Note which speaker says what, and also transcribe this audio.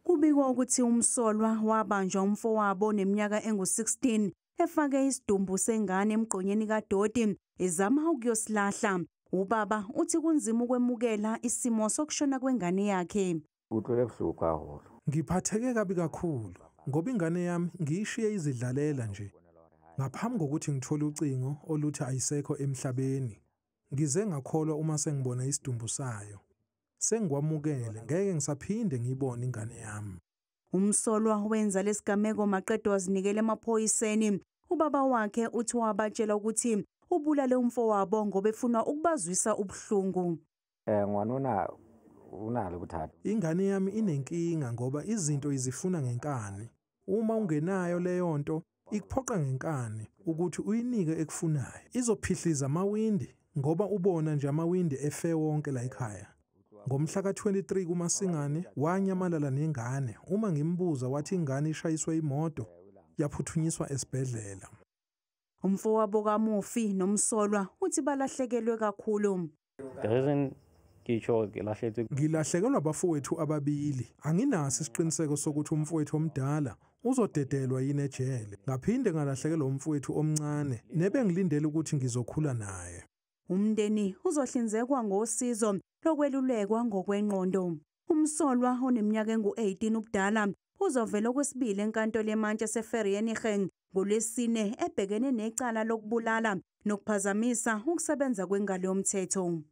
Speaker 1: Kubikwa ukuthi umsolwa wabanjwa umfowabo oneminyaka engu-16 efake isidumbu sengane emgqonyeni kadoti ezama ukuyosilahla. Ubaba uthi kunzima ukwemukela isimo sokushona kwengane yakhe.
Speaker 2: Ngiphatheke kabi kakhulu ngoba ingane yami ngiyishiye izidlalela nje. Ngaphambi kokuthi ngithole ucingo oluthi ayisekho emhlabeni, ngize ngakholwa uma sengibona isidumbu sayo. Sengikwamukele, ngeke ngisaphinde ngiyibone ingane yami.
Speaker 1: Umsolwa wenza lesigameko maqedwe wazinikela emaphoyiseni. Ubaba wakhe uthi wabatshela ukuthi ubulale umfowabo ngoba efuna ukubazwisa ubuhlungu.
Speaker 2: Ingane yami inenkinga ngoba izinto izifuna ngenkani. Uma ungenayo leyo nto, ikuphoqa ngenkani ukuthi uyinike ekufunayo. Izophihliza amawindi ngoba ubona nje amawindi efe wonke la ekhaya. Ngomhla ka-23 kuMasingane wanyamalala nengane. Uma ngimbuza wathi ingane ishayiswe imoto yaphuthunyiswa esibhedlela.
Speaker 1: Umfowabo kaMufi nomsolwa uthi balahlekelwe kakhulu.
Speaker 2: Ngilahlekelwa abafowethu ababili. Anginaso isiqiniseko sokuthi umfowethu omdala uzodedelwa yini ejele. Ngaphinde ngalahlekelwa umfowethu omncane nebengilindele ukuthi ngizokhula naye.
Speaker 1: Umndeni uzohlinzekwa ngosizo lokwelulekwa ngokwengqondo. Umsolwa oneminyaka engu-18 ubudala uzovela okwesibili enkantolo eManchester Vereeniging ngoLwesine ebhekene necala lokubulala nokuphazamisa ukusebenza kwengalo yomthetho.